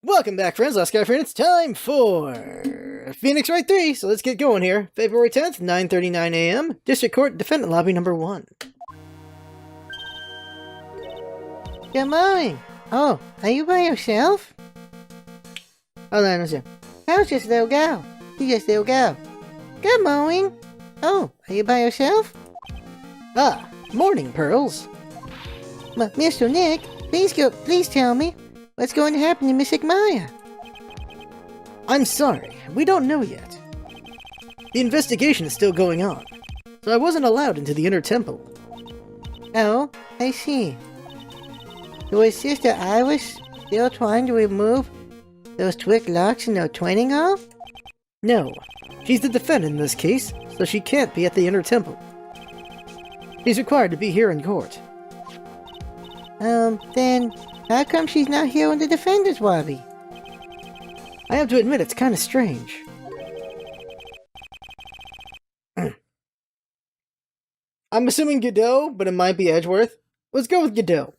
Welcome back, friends. LostScarf, and it's time for Phoenix Wright 3. So let's get going here. February 10th, 9:39 a.m. District Court, Defendant Lobby number 1. Good morning. Oh, are you by yourself? Hold on a second. How's this little girl? You just little girl. Good morning. Oh, are you by yourself? Ah, morning, Pearls. Mr. Nick, please tell me what's going to happen to Miss Maya. I'm sorry, we don't know yet. The investigation is still going on, so I wasn't allowed into the inner temple. Oh, I see. Was Sister Iris still trying to remove those twig locks in the training hall? No, she's the defendant in this case, so she can't be at the inner temple. She's required to be here in court. Then how come she's not here in the defender's lobby? I have to admit, it's kind of strange. I'm assuming Godot, but it might be Edgeworth. Let's go with Godot.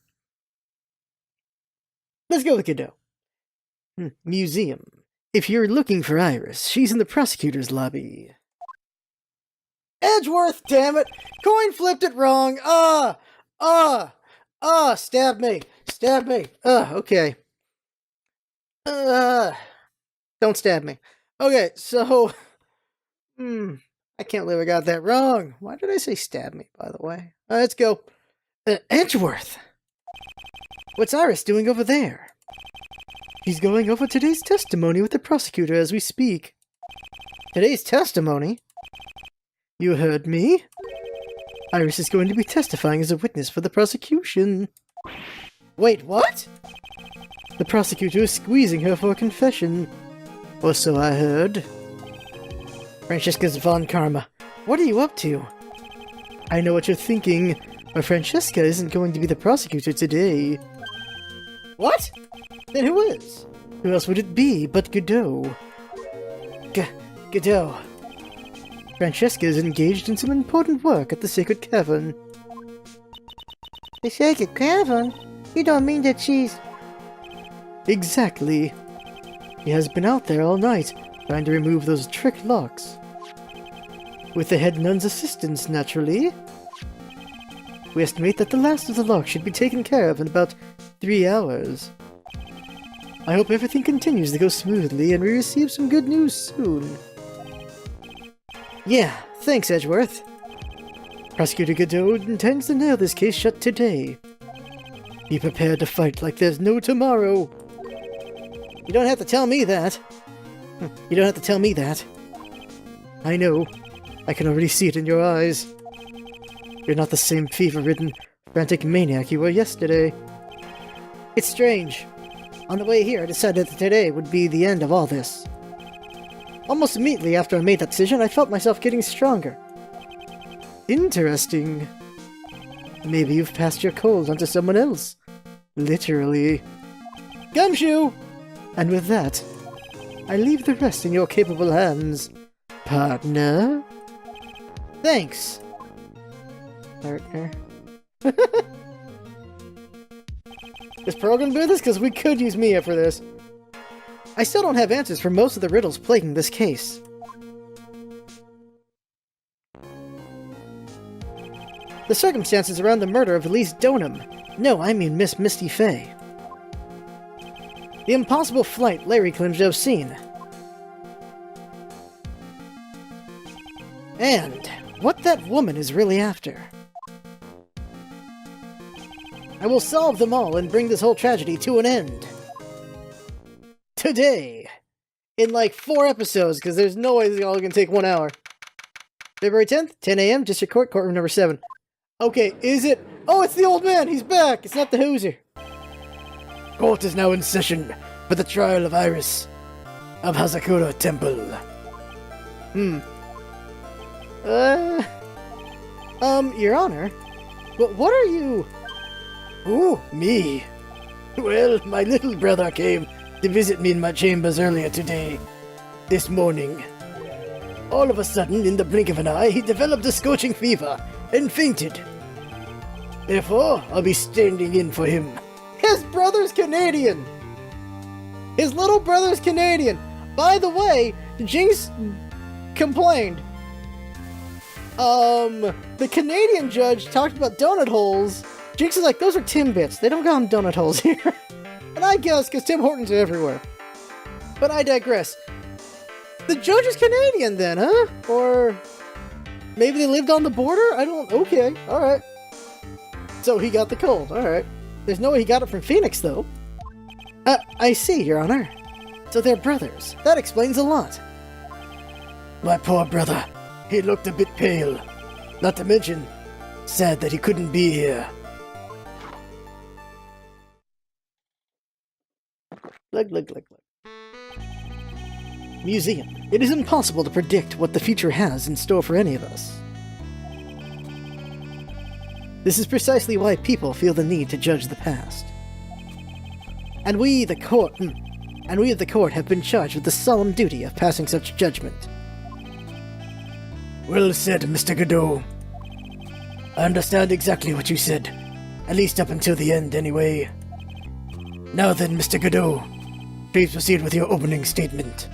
Museum. If you're looking for Iris, she's in the prosecutor's lobby. Edgeworth, damn it! Coin flipped it wrong! Stab me! Okay. Don't stab me. Okay, so... I can't believe I got that wrong. Why did I say stab me, by the way? Let's go. Edgeworth! What's Iris doing over there? She's going over today's testimony with the prosecutor as we speak. Today's testimony? You heard me? Iris is going to be testifying as a witness for the prosecution. Wait, what? The prosecutor is squeezing her for a confession. Or so I heard. Francesca von Karma, what are you up to? I know what you're thinking, but Francesca isn't going to be the prosecutor today. What? Then who is? Who else would it be but Godot? Godot. Francesca is engaged in some important work at the Sacred Cavern. The Sacred Cavern? You don't mean that she's... Exactly. She has been out there all night, trying to remove those trick locks. With the head nun's assistance, naturally. We estimate that the last of the locks should be taken care of in about 3 hours. I hope everything continues to go smoothly and we receive some good news soon. Yeah, thanks, Edgeworth. Prosecutor Godot intends to nail this case shut today. Be prepared to fight like there's no tomorrow. You don't have to tell me that. I know. I can already see it in your eyes. You're not the same fever-ridden, frantic maniac you were yesterday. It's strange. On the way here, I decided that today would be the end of all this. Almost immediately after I made that decision, I felt myself getting stronger. Interesting. Maybe you've passed your cold onto someone else. Literally. Gumshoe! And with that, I leave the rest in your capable hands, partner. Thanks, partner. Is Pearl gonna do this? Because we could use Mia for this. I still don't have answers for most of the riddles plaguing this case. The circumstances around the murder of Elise Donham. No, I mean Miss Misty Fey. The impossible flight Larry claims to have seen. And what that woman is really after. I will solve them all and bring this whole tragedy to an end. Today. In like 4 episodes, because there's no way it's all gonna take 1 hour. February 10th, 10 a.m., District Court, courtroom number 7. Okay, is it? Oh, it's the old man! He's back! It's not the Hoosier. Court is now in session for the trial of Iris of Hazakura Temple. Your Honor, what are you? Oh, me? Well, my little brother came to visit me in my chambers earlier today, this morning. All of a sudden, in the blink of an eye, he developed a scorching fever and fainted. Therefore, I'll be standing in for him. His brother's Canadian! His little brother's Canadian. By the way, Jinx complained. The Canadian judge talked about donut holes. Jinx is like, those are Timbits. They don't call them donut holes here. And I guess because Tim Hortons are everywhere. But I digress. The judge is Canadian then, huh? Or maybe they lived on the border? I don't... Okay, alright. So he got the cold, alright. There's no way he got it from Phoenix, though. I see, Your Honor. So they're brothers. That explains a lot. My poor brother. He looked a bit pale. Not to mention, sad that he couldn't be here. Look. Museum. It is impossible to predict what the future has in store for any of us. This is precisely why people feel the need to judge the past. And we, the court, have been charged with the solemn duty of passing such judgment. Well said, Mr. Godot. I understand exactly what you said, at least up until the end, anyway. Now then, Mr. Godot, please proceed with your opening statement.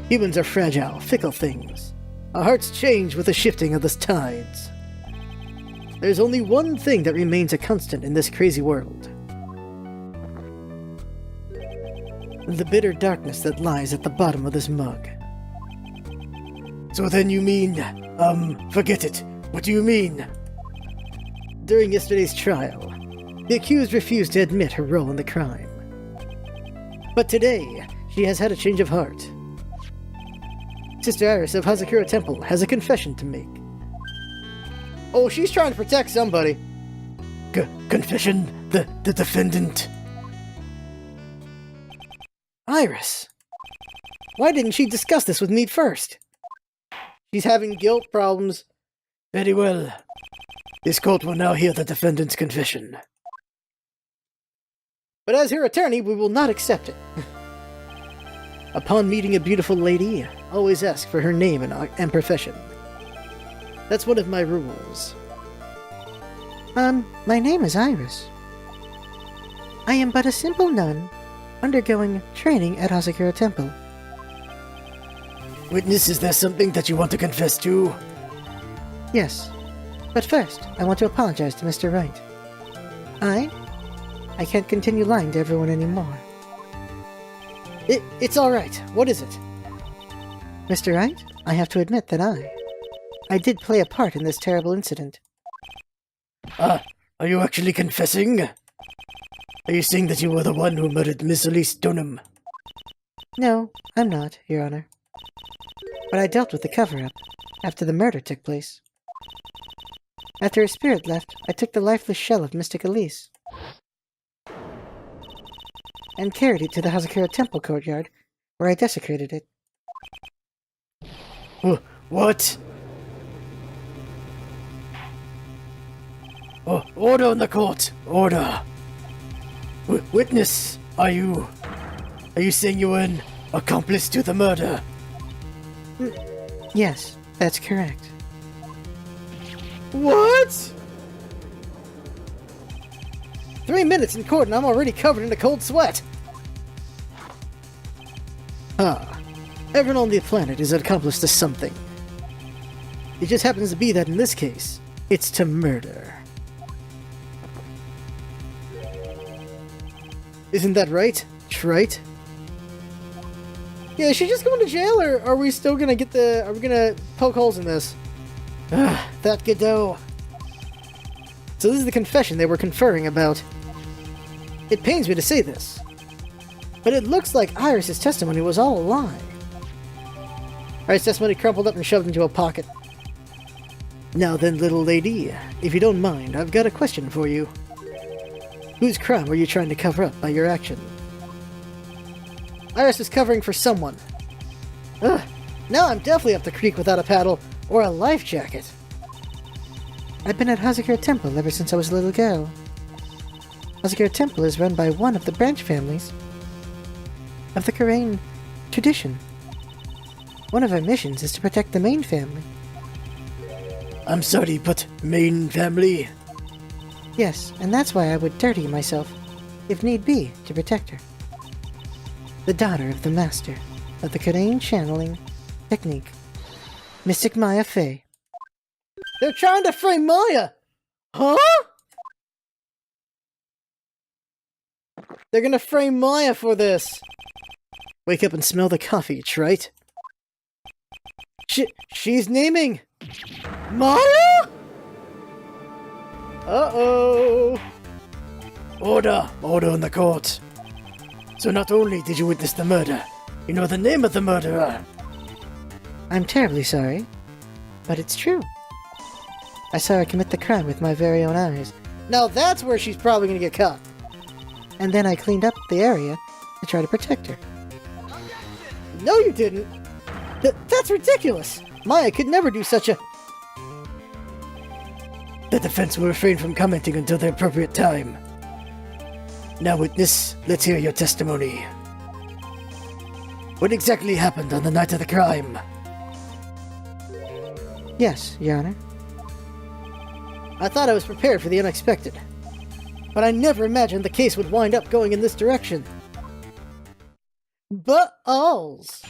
Humans are fragile, fickle things. Our hearts change with the shifting of the tides. There's only one thing that remains a constant in this crazy world. The bitter darkness that lies at the bottom of this mug. So then you mean, forget it. What do you mean? During yesterday's trial, the accused refused to admit her role in the crime. But today, she has had a change of heart. Sister Iris of Hazakura Temple has a confession to make. Oh, she's trying to protect somebody. Confession? The defendant? Iris! Why didn't she discuss this with me first? She's having guilt problems. Very well. This court will now hear the defendant's confession. But as her attorney, we will not accept it. Upon meeting a beautiful lady, always ask for her name and profession. That's one of my rules. My name is Iris. I am but a simple nun, undergoing training at Hazakura Temple. Witness, is there something that you want to confess to? Yes, but first, I want to apologize to Mr. Wright. I can't continue lying to everyone anymore. It's alright. What is it? Mr. Wright, I have to admit that I did play a part in this terrible incident. Are you actually confessing? Are you saying that you were the one who murdered Miss Elise Dunham? No, I'm not, Your Honor. But I dealt with the cover-up after the murder took place. After her spirit left, I took the lifeless shell of Mystic Elise and carried it to the Hazakura Temple courtyard, where I desecrated it. What? Oh, order in the court! Order! Witness, are you saying you were an accomplice to the murder? Yes, that's correct. What? 3 minutes in court and I'm already covered in a cold sweat. Everyone on the planet is an accomplice to something. It just happens to be that in this case, it's to murder. Isn't that right? Trite? Yeah, is she just going to jail, or are we still gonna get the... Are we gonna poke holes in this? That Godot. So this is the confession they were conferring about. It pains me to say this, but it looks like Iris' testimony was all a lie. Iris' testimony crumpled up and shoved into a pocket. Now then, little lady, if you don't mind, I've got a question for you. Whose crime were you trying to cover up by your action? Iris is covering for someone. Now I'm definitely up the creek without a paddle or a life jacket. I've been at Hazakura Temple ever since I was a little girl. Hazakura Temple is run by one of the branch families of the Korean tradition. One of our missions is to protect the main family. I'm sorry, but main family? Yes, and that's why I would dirty myself, if need be, to protect her. the daughter of the master of the Karain channeling technique, Mystic Maya Fey. They're trying to frame Maya! Huh? They're gonna frame Maya for this. Wake up and smell the coffee, Trite. She's naming Maya? Uh-oh. Order! Order in the court. So not only did you witness the murder, you know the name of the murderer. I'm terribly sorry, but it's true. I saw her commit the crime with my very own eyes, Now that's where she's probably gonna get caught. and then I cleaned up the area to try to protect her. No, you didn't. That's ridiculous. Maya could never do such a... The defense will refrain from commenting until the appropriate time. Now, witness, let's hear your testimony. What exactly happened on the night of the crime? Yes, Your Honor. I thought I was prepared for the unexpected. But I never imagined the case would wind up going in this direction. But alls.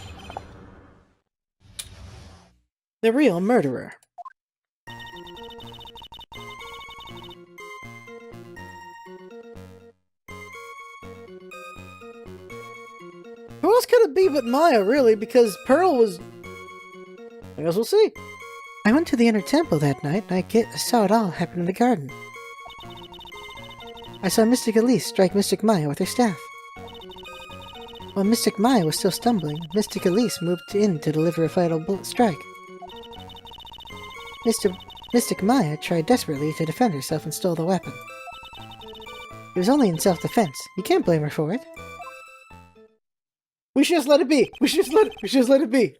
The real murderer. Who else could it be but Maya, really? Because Pearl was... I guess we'll see. I went to the inner temple that night, and I saw it all happen in the garden. I saw Mystic Elise strike Mystic Maya with her staff. While Mystic Maya was still stumbling, Mystic Elise moved in to deliver a fatal strike. Mystic Maya tried desperately to defend herself and stole the weapon. It was only in self-defense. You can't blame her for it. We should just let it be. We should just let it be.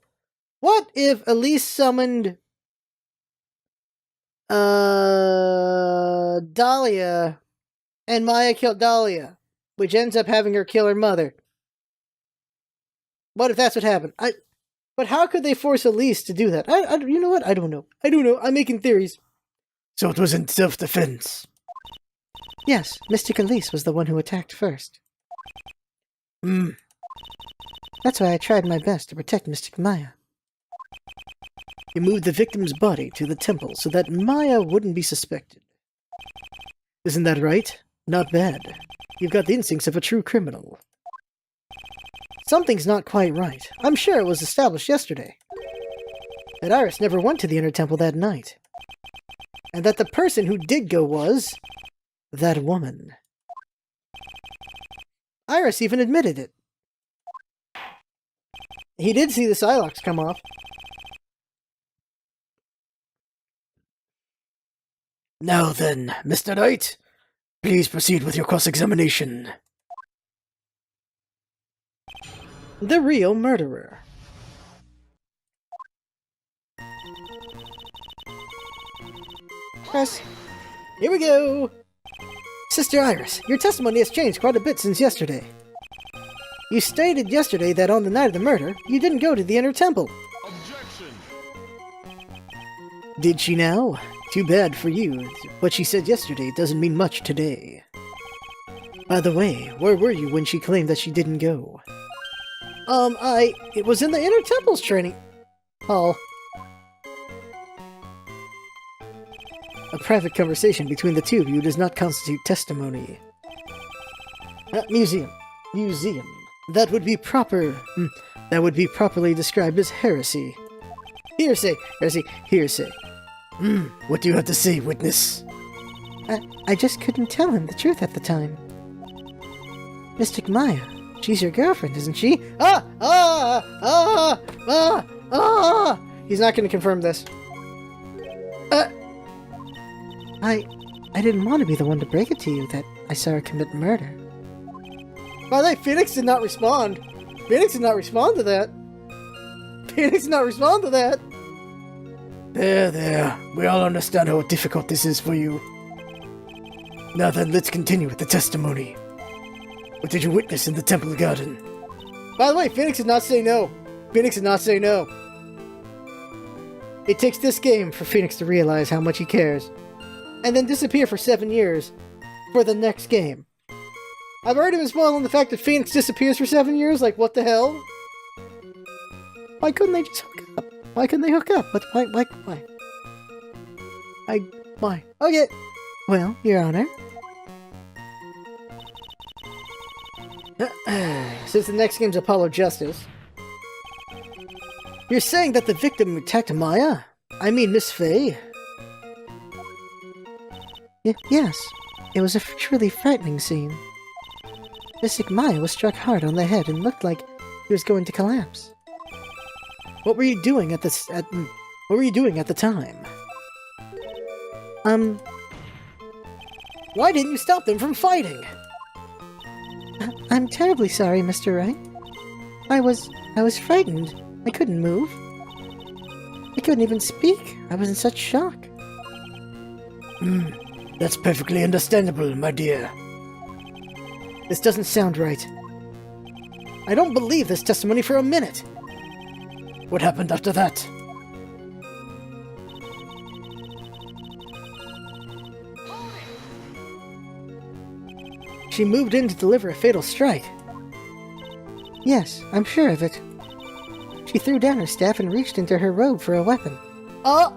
What if Elise summoned Dahlia and Maya killed Dahlia, which ends up having her kill her mother? What if that's what happened? But how could they force Elise to do that? You know what? I don't know. I'm making theories. So it was in self-defense. Yes, Mystic Elise was the one who attacked first. That's why I tried my best to protect Mystic Maya. You moved the victim's body to the temple so that Maya wouldn't be suspected. Isn't that right? Not bad. You've got the instincts of a true criminal. Something's not quite right. I'm sure it was established yesterday that Iris never went to the inner temple that night. And that the person who did go was... that woman. Iris even admitted it. He did see the Psylocks come off. Now then, Mr. Wright, please proceed with your cross-examination. The real murderer. Press. Here we go. Sister Iris, your testimony has changed quite a bit since yesterday. You stated yesterday that on the night of the murder, you didn't go to the inner temple. Objection! Did she now? Too bad for you. What she said yesterday doesn't mean much today. By the way, where were you when she claimed that she didn't go? It was in the inner temple's training hall. A private conversation between the two of you does not constitute testimony. Museum. That would be proper. That would be properly described as heresy. Hearsay. What do you have to say, witness? I just couldn't tell him the truth at the time. Mystic Maya, she's your girlfriend, isn't she? He's not going to confirm this. I didn't want to be the one to break it to you that I saw her commit murder. By the way, Phoenix did not respond. Phoenix did not respond to that. There. We all understand how difficult this is for you. Now then, let's continue with the testimony. What did you witness in the temple garden? By the way, Phoenix did not say no. It takes this game for Phoenix to realize how much he cares. And then disappear for 7 years for the next game. I've already been spoiling the fact that Phoenix disappears for 7 years. Like, what the hell? Why couldn't they just hook up? Why couldn't they hook up? But why? Why? Okay. Well, Your Honor. Since the next game's Apollo Justice, you're saying that the victim attacked Maya? I mean, Miss Faye? Yes. It was a truly frightening scene. Mystic Maya was struck hard on the head and looked like he was going to collapse. What were you doing at this? What were you doing at the time? Why didn't you stop them from fighting? I'm terribly sorry, Mr. Wright. I was frightened. I couldn't move. I couldn't even speak. I was in such shock. That's perfectly understandable, my dear. This doesn't sound right. I don't believe this testimony for a minute. What happened after that? She moved in to deliver a fatal strike. Yes, I'm sure of it. She threw down her staff and reached into her robe for a weapon. Oh,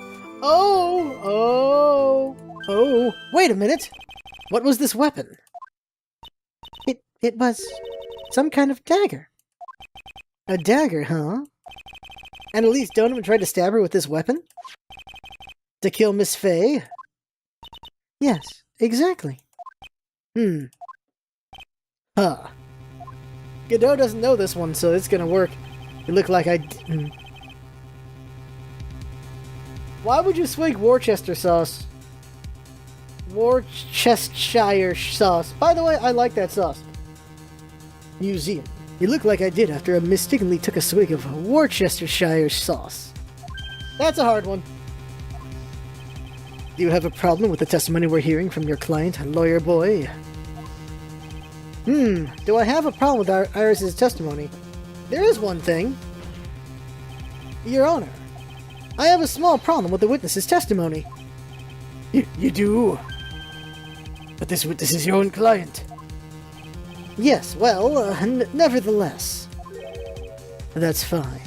wait a minute. What was this weapon? It was some kind of dagger. A dagger, huh? And Elise Donovan tried to stab her with this weapon? To kill Miss Faye? Yes, exactly. Huh. Godot doesn't know this one, so it's gonna work. It looked like Why would you swig Worcester sauce? Worcestershire sauce. By the way, I like that sauce. Museum. You look like I did after I mistakenly took a swig of Worcestershire sauce. That's a hard one. Do you have a problem with the testimony we're hearing from your client, lawyer boy? Do I have a problem with Iris's testimony? There is one thing. Your Honor, I have a small problem with the witness's testimony. You do? But this witness is your own client. Yes, well, nevertheless. That's fine.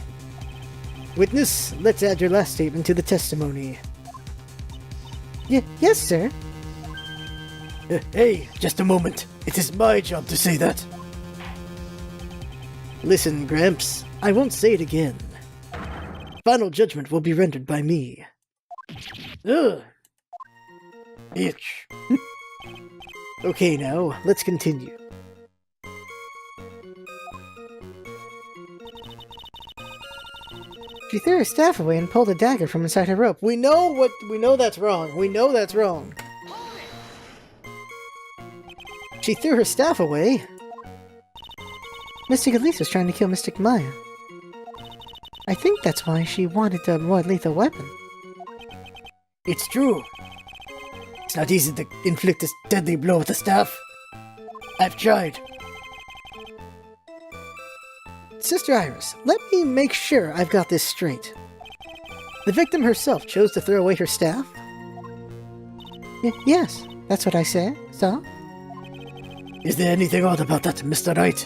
Witness, let's add your last statement to the testimony. Yes, sir. Hey, just a moment. It is my job to say that. Listen, Gramps, I won't say it again. Final judgment will be rendered by me. Ugh. Itch. Okay, now, let's continue. She threw her staff away and pulled a dagger from inside her robe. We know that's wrong. We know that's wrong. She threw her staff away. Mystic Elise was trying to kill Mystic Maya. I think that's why she wanted a more lethal weapon. It's true. It's not easy to inflict a deadly blow with a staff. I've tried. Sister Iris, let me make sure I've got this straight. The victim herself chose to throw away her staff? Yes, that's what I said. So? Is there anything odd about that, Mr. Wright?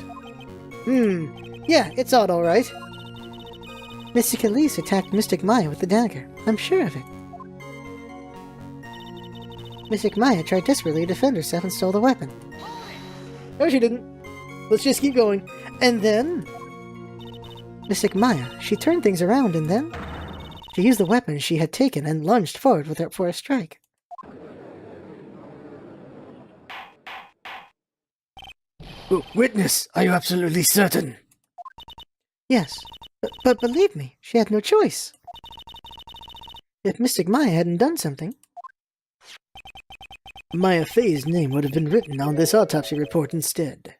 Yeah, it's odd, alright. Mystic Elise attacked Mystic Maya with the dagger. I'm sure of it. Mystic Maya tried desperately to defend herself and stole the weapon. No, she didn't. Let's just keep going. And then... Mystic Maya, she turned things around and then... She used the weapon she had taken and lunged forward with her for a strike. Witness, are you absolutely certain? Yes, but believe me, she had no choice. If Mystic Maya hadn't done something... Maya Faye's name would have been written on this autopsy report instead.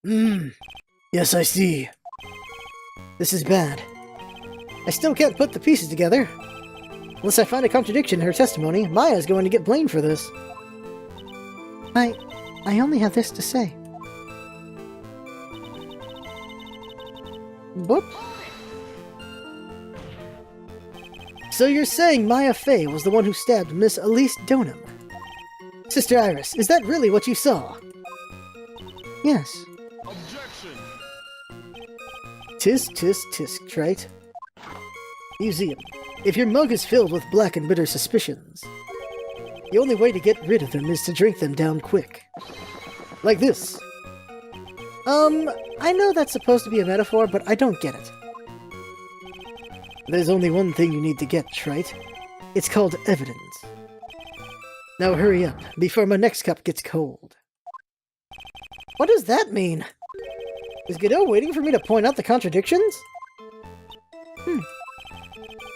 Yes, I see. This is bad. I still can't put the pieces together. Unless I find a contradiction in her testimony, Maya's going to get blamed for this. I only have this to say. What? So you're saying Maya Faye was the one who stabbed Miss Elise Donham? Sister Iris, is that really what you saw? Yes. Tisk, tisk, tisk, Trite. Museum. If your mug is filled with black and bitter suspicions, the only way to get rid of them is to drink them down quick. Like this. I know that's supposed to be a metaphor, but I don't get it. There's only one thing you need to get, Trite. It's called evidence. Now hurry up, before my next cup gets cold. What does that mean? Is Godot waiting for me to point out the contradictions?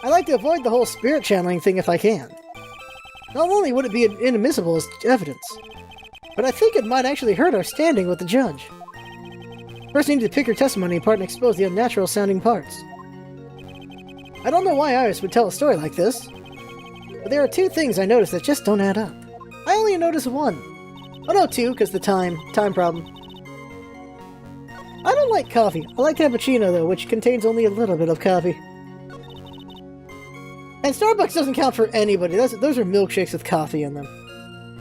I like to avoid the whole spirit channeling thing if I can. Not only would it be inadmissible as evidence, but I think it might actually hurt our standing with the judge. First, we need to pick her testimony apart and expose the unnatural sounding parts. I don't know why Iris would tell a story like this, but there are two things I noticed that just don't add up. I only noticed one. Oh no, two, because the time problem. I don't like coffee. I like cappuccino, though, which contains only a little bit of coffee. And Starbucks doesn't count for anybody. Those are milkshakes with coffee in them.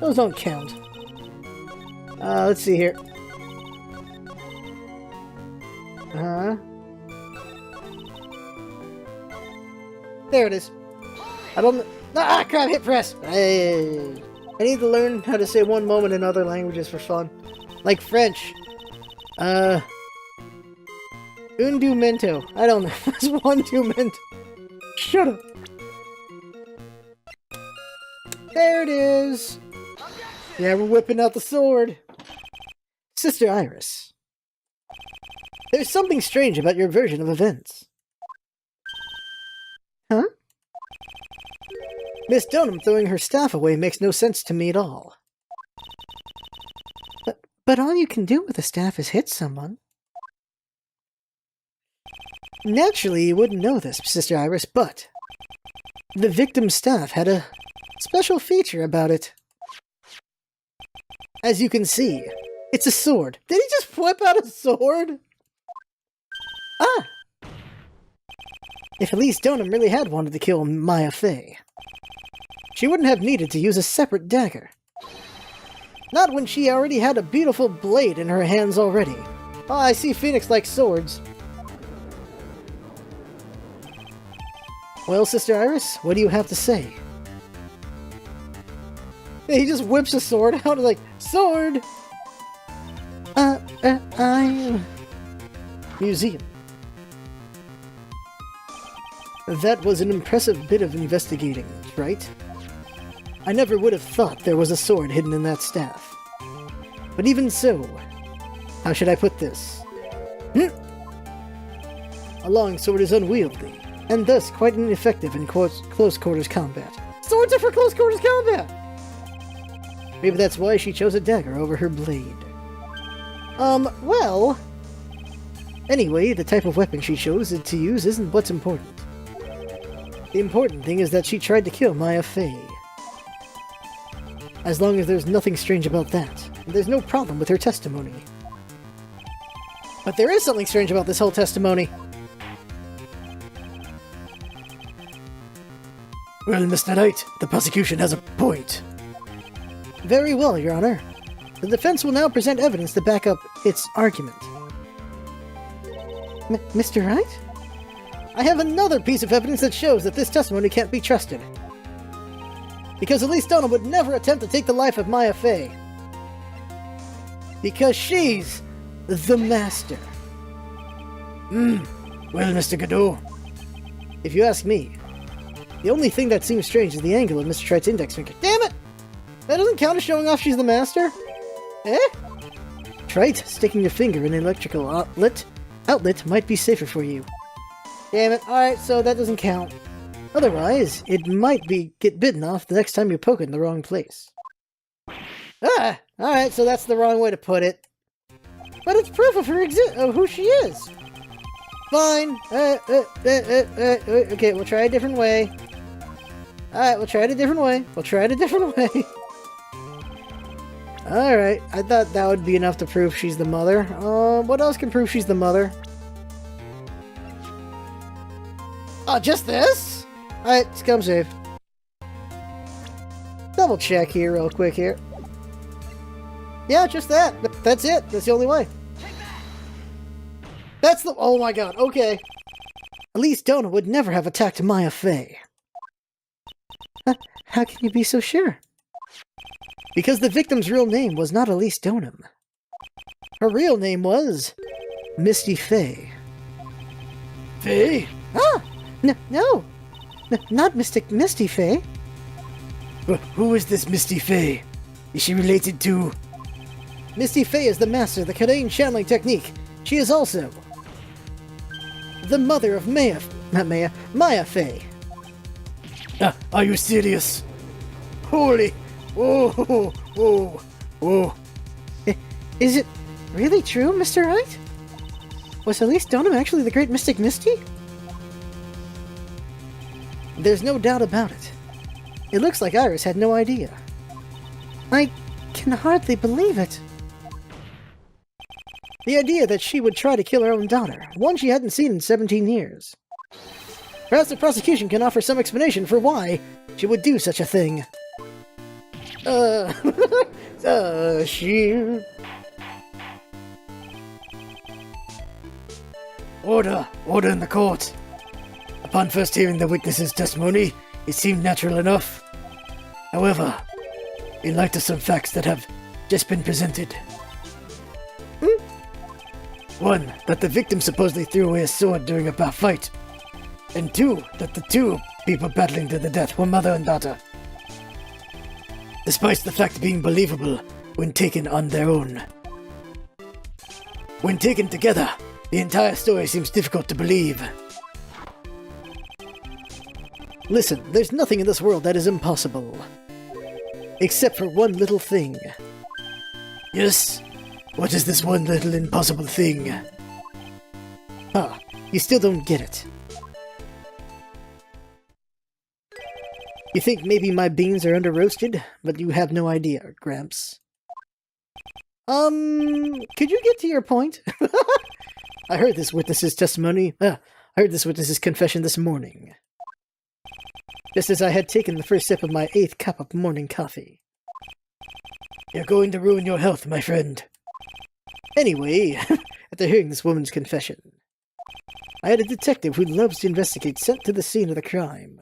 Those don't count. Let's see here. There it is. I don't... Ah, crap, hit press! Hey. I need to learn how to say one moment in other languages for fun. Like French. Un momento. I don't know. It's one momento. Shut up. There it is. Yeah, we're whipping out the sword. Sister Iris. There's something strange about your version of events. Huh? Miss Dunham throwing her staff away makes no sense to me at all. But all you can do with a staff is hit someone. Naturally, you wouldn't know this, Sister Iris, but the victim's staff had a special feature about it. As you can see, it's a sword. Did he just whip out a sword? Ah! If Elise Dunham really had wanted to kill Maya Fey, she wouldn't have needed to use a separate dagger. Not when she already had a beautiful blade in her hands already. Oh, I see Phoenix likes swords. Well, Sister Iris, what do you have to say? Yeah, he just whips a sword out like, sword! Museum. That was an impressive bit of investigating, right? I never would have thought there was a sword hidden in that staff. But even so, how should I put this? A long sword is unwieldy, and thus quite ineffective in close quarters combat. Swords are for close quarters combat! Maybe that's why she chose a dagger over her blade. Well... Anyway, the type of weapon she chose to use isn't what's important. The important thing is that she tried to kill Maya Fey. As long as there's nothing strange about that, there's no problem with her testimony. But there is something strange about this whole testimony. Well, Mr. Knight, the prosecution has a point. Very well, Your Honor. The defense will now present evidence to back up its argument. Mr. Wright? I have another piece of evidence that shows that this testimony can't be trusted. Because Elise Dunham would never attempt to take the life of Maya Fey. Because she's the master. Well, Mr. Godot, if you ask me, the only thing that seems strange is the angle of Mr. Trite's index finger. Damn it! That doesn't count as showing off she's the master? Eh? Trite, sticking your finger in an electrical outlet might be safer for you. Damn it. Alright, so that doesn't count. Otherwise, it might get bitten off the next time you poke it in the wrong place. Ah! Alright, so that's the wrong way to put it. But it's proof of her of who she is. Fine. Okay, we'll try a different way. Alright, we'll try it a different way. Alright, I thought that would be enough to prove she's the mother. What else can prove she's the mother? Oh, just this? Alright, let's come save. Double check here real quick here. Yeah, just that. That's it. That's the only way. That's the... Oh my god, okay. Elise Dona would never have attacked Maya Fey. How can you be so sure? Because the victim's real name was not Elise Donham. Her real name was... Misty Fey. Fey? Ah! No! Not Misty Fey. Who is this Misty Fey? Is she related to... Misty Fey is the master of the Kadain channeling technique. She is also... the mother of Maya Fey. Are you serious? Holy... Whoa. Is it really true, Mr. Wright? Was Elise Donham actually the great mystic Misty? There's no doubt about it. It looks like Iris had no idea. I can hardly believe it. The idea that she would try to kill her own daughter, one she hadn't seen in 17 years. Perhaps the prosecution can offer some explanation for why she would do such a thing. She... Order in the court. Upon first hearing the witness's testimony, it seemed natural enough. However, in light of some facts that have just been presented. One, that the victim supposedly threw away a sword during a bar fight. And two, that the two people battling to the death were mother and daughter. Despite the fact being believable when taken on their own. When taken together, the entire story seems difficult to believe. Listen, there's nothing in this world that is impossible. Except for one little thing. Yes? What is this one little impossible thing? You still don't get it. You think maybe my beans are under-roasted, but you have no idea, Gramps. Could you get to your point? I heard this witness's testimony. I heard this witness's confession this morning. Just as I had taken the first sip of my 8th cup of morning coffee. You're going to ruin your health, my friend. Anyway, after hearing this woman's confession, I had a detective who loves to investigate sent to the scene of the crime.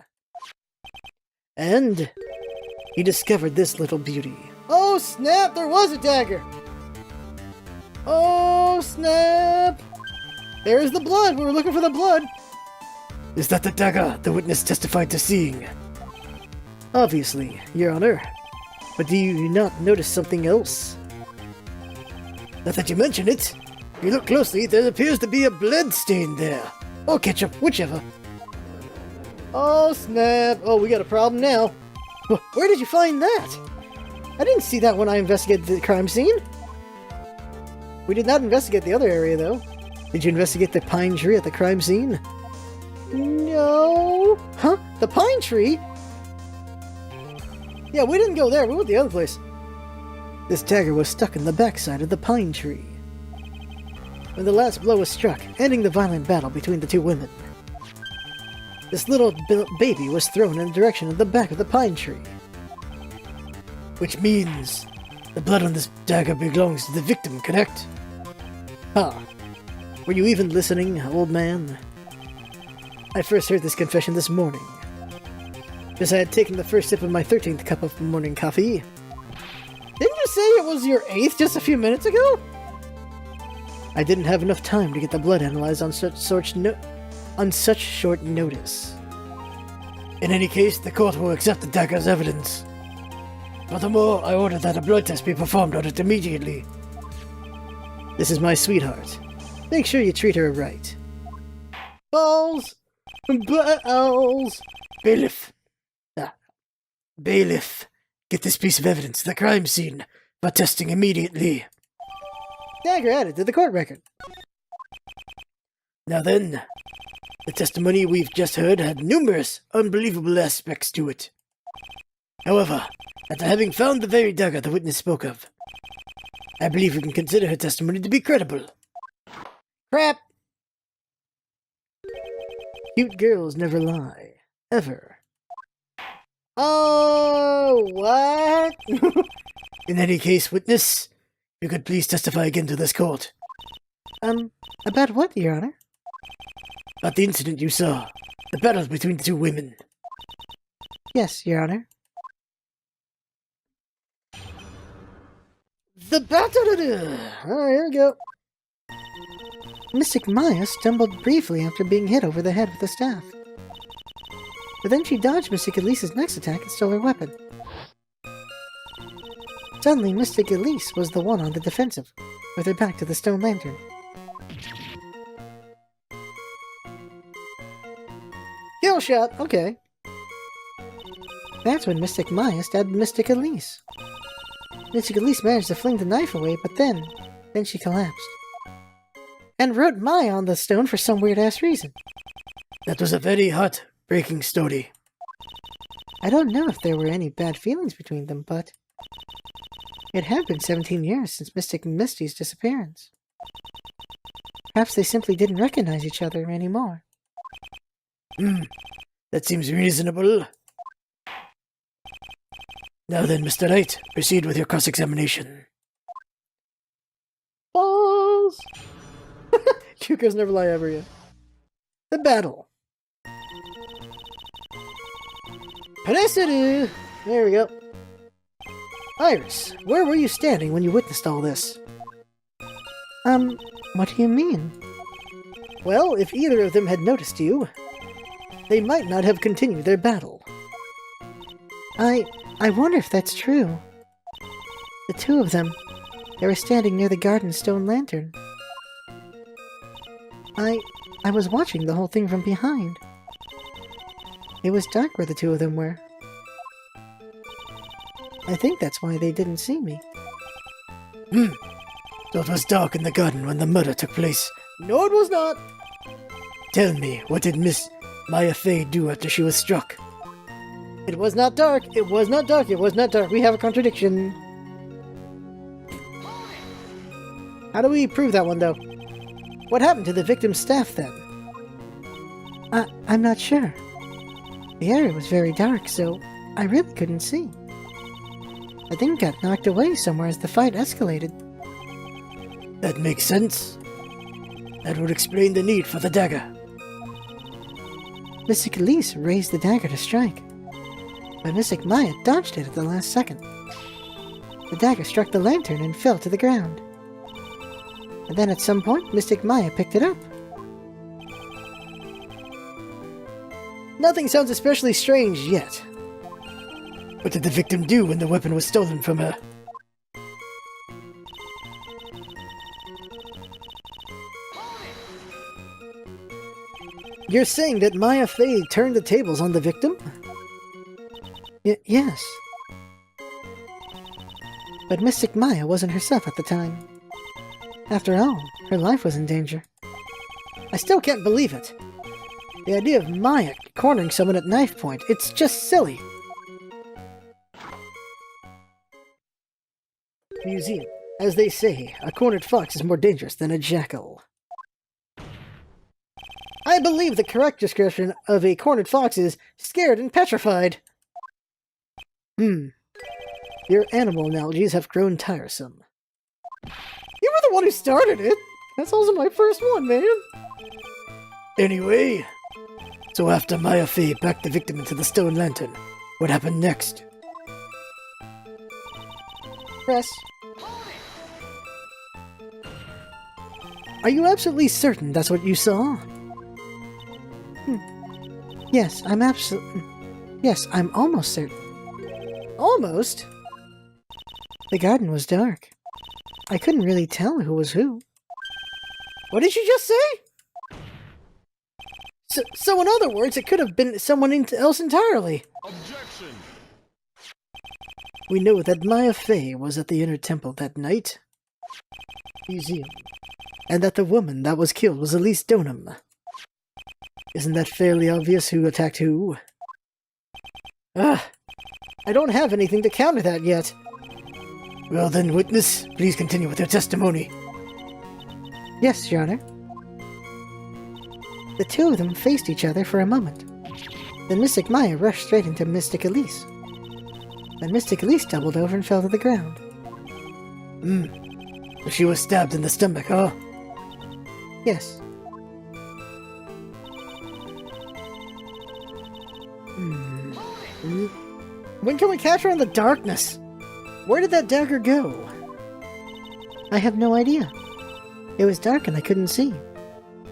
And he discovered this little beauty. Oh snap, there was a dagger! Oh snap! There's the blood, we were looking for the blood! Is that the dagger the witness testified to seeing? Obviously, Your Honor. But do you not notice something else? Now that you mention it, if you look closely, there appears to be a blood stain there. Or ketchup, whichever. Oh snap! Oh, we got a problem now. Where did you find that? I didn't see that when I investigated the crime scene. We did not investigate the other area, though. Did you investigate the pine tree at the crime scene? No. Huh? The pine tree? Yeah, we didn't go there. We went the other place. This dagger was stuck in the backside of the pine tree when the last blow was struck, ending the violent battle between the two women. This little baby was thrown in the direction of the back of the pine tree. Which means the blood on this dagger belongs to the victim, correct? Were you even listening, old man? I first heard this confession this morning, as I had taken the first sip of my 13th cup of morning coffee. Didn't you say it was your 8th just a few minutes ago? I didn't have enough time to get the blood analyzed on such short notice. In any case, the court will accept the dagger as evidence. Furthermore, I order that a blood test be performed on it immediately. This is my sweetheart. Make sure you treat her right. Balls! Balls! Bailiff! Bailiff, get this piece of evidence to the crime scene for testing immediately. Dagger added to the court record. Now then, the testimony we've just heard had numerous unbelievable aspects to it. However, after having found the very dagger the witness spoke of, I believe we can consider her testimony to be credible. Crap! Cute girls never lie. Ever. Oh, what? In any case, witness, you could please testify again to this court. About what, Your Honor? About the incident you saw. The battle between the two women. Yes, Your Honor. The battle. Oh, here we go. Mystic Maya stumbled briefly after being hit over the head with a staff. But then she dodged Mystic Elise's next attack and stole her weapon. Suddenly, Mystic Elise was the one on the defensive, with her back to the stone lantern. Kill shot. Okay. That's when Mystic Maya stabbed Mystic Elise. Mystic Elise managed to fling the knife away, but then she collapsed. And wrote Maya on the stone for some weird-ass reason. That was a very heart-breaking story. I don't know if there were any bad feelings between them, but it had been 17 years since Mystic and Misty's disappearance. Perhaps they simply didn't recognize each other anymore. That seems reasonable. Now then, Mr. Wright, proceed with your cross-examination. Balls! Yuko's never lie ever yet. The battle. There we go. Iris, where were you standing when you witnessed all this? What do you mean? Well, if either of them had noticed you, they might not have continued their battle. I wonder if that's true. The two of them, they were standing near the garden stone lantern. I was watching the whole thing from behind. It was dark where the two of them were. I think that's why they didn't see me. So it was dark in the garden when the murder took place. No, it was not. Tell me, what did Miss Maya Fey do after she was struck? It was not dark. It was not dark. It was not dark. We have a contradiction. How do we prove that one, though? What happened to the victim's staff, then? I'm not sure. The area was very dark, so I really couldn't see. I think it got knocked away somewhere as the fight escalated. That makes sense. That would explain the need for the dagger. Mystic Elise raised the dagger to strike, but Mystic Maya dodged it at the last second. The dagger struck the lantern and fell to the ground. And then at some point, Mystic Maya picked it up. Nothing sounds especially strange yet. What did the victim do when the weapon was stolen from her? You're saying that Maya Fey turned the tables on the victim? Yes. But Mystic Maya wasn't herself at the time. After all, her life was in danger. I still can't believe it. The idea of Maya cornering someone at knife point, it's just silly. Museum. As they say, a cornered fox is more dangerous than a jackal. I believe the correct description of a cornered fox is scared and petrified. Your animal analogies have grown tiresome. You were the one who started it! That's also my first one, man! Anyway, so after Maya Fey packed the victim into the stone lantern, what happened next? Press. Are you absolutely certain that's what you saw? Yes, I'm almost certain. Almost? The garden was dark. I couldn't really tell who was who. What did you just say? So in other words, it could have been someone else entirely. Objection! We know that Maya Fey was at the inner temple that night. Museum. And that the woman that was killed was Elise Donham. Isn't that fairly obvious who attacked who? I don't have anything to counter that yet. Well then, witness, please continue with your testimony. Yes, Your Honor. The two of them faced each other for a moment. Then Mystic Maya rushed straight into Mystic Elise. Then Mystic Elise doubled over and fell to the ground. She was stabbed in the stomach, huh? Yes. When can we catch her in the darkness? Where did that dagger go? I have no idea. It was dark and I couldn't see.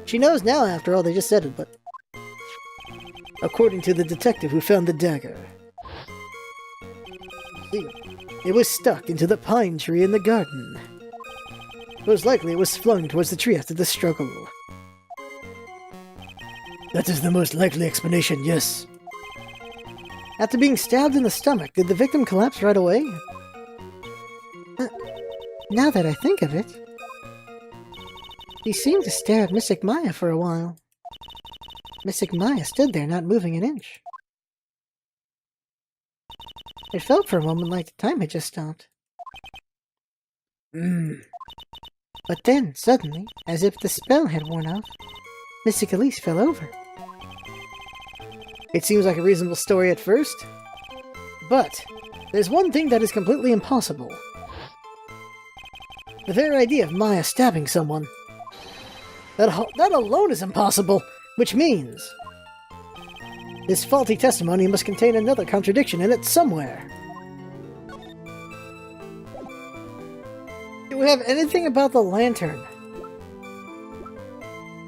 She knows now after all, they just said it, but... According to the detective who found the dagger... See, it was stuck into the pine tree in the garden. Most likely it was flung towards the tree after the struggle. That is the most likely explanation, yes. After being stabbed in the stomach, did the victim collapse right away? Now that I think of it, he seemed to stare at Mystic Maya for a while. Mystic Maya stood there not moving an inch. It felt for a moment like the time had just stopped. But then, suddenly, as if the spell had worn off, Mystic Elise fell over. It seems like a reasonable story at first. But, there's one thing that is completely impossible. The very idea of Maya stabbing someone. That alone is impossible, which means... this faulty testimony must contain another contradiction in it somewhere. Do we have anything about the lantern?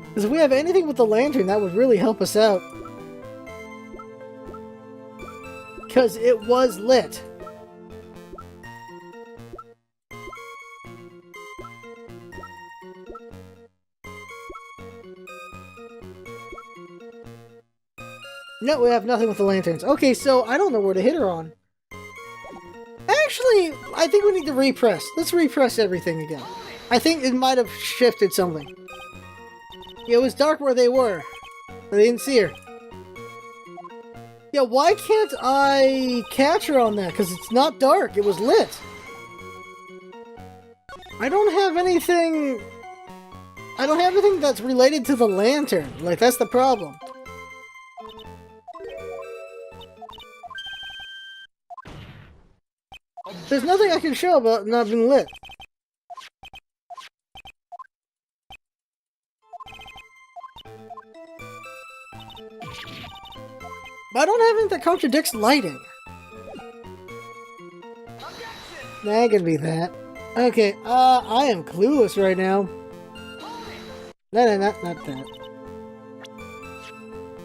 Because if we have anything with the lantern, that would really help us out. Because it was lit. No, we have nothing with the lanterns. Okay, so I don't know where to hit her on. Actually, I think we need to repress. Let's repress everything again. I think it might have shifted something. Yeah, it was dark where they were. They didn't see her. Yeah, why can't I catch her on that? Because it's not dark. It was lit. I don't have anything... I don't have anything that's related to the lantern. Like, that's the problem. There's nothing I can show about not being lit. But I don't have anything that contradicts lighting. That could be that. Okay, I am clueless right now. No, not that.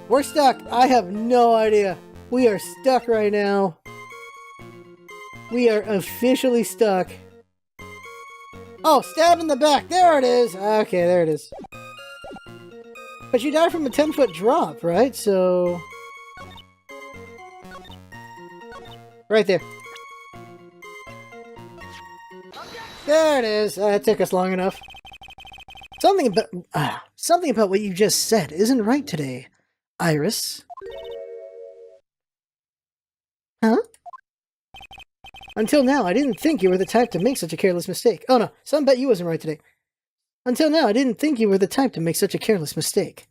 We're stuck. I have no idea. We are stuck right now. We are officially stuck. Oh, stab in the back. There it is. Okay, there it is. But you died from a 10-foot drop, right? So... right there. There it is. That took us long enough. Something about what you just said isn't right today, Iris. Huh? Until now, I didn't think you were the type to make such a careless mistake. Oh no, something about you wasn't right today. Until now, I didn't think you were the type to make such a careless mistake.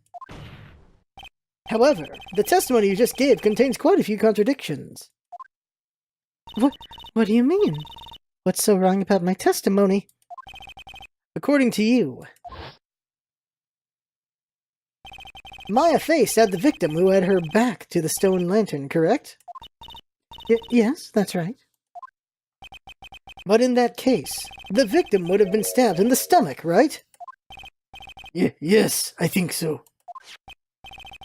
However, the testimony you just gave contains quite a few contradictions. What do you mean? What's so wrong about my testimony? According to you, Maya Fey stabbed the victim who had her back to the stone lantern, correct? Yes, that's right. But in that case, the victim would have been stabbed in the stomach, right? Yes, I think so.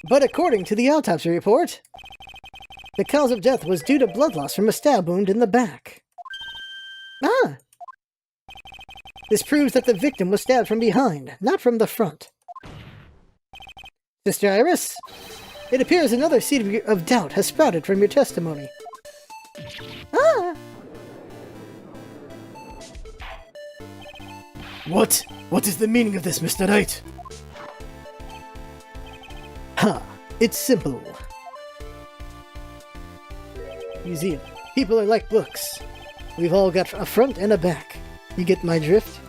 But according to the autopsy report, the cause of death was due to blood loss from a stab wound in the back. Ah! This proves that the victim was stabbed from behind, not from the front. Sister Iris, it appears another seed of doubt has sprouted from your testimony. Ah! What? What is the meaning of this, Mr. Wright? Ha! It's simple. Museum. People are like books. We've all got a front and a back. You get my drift?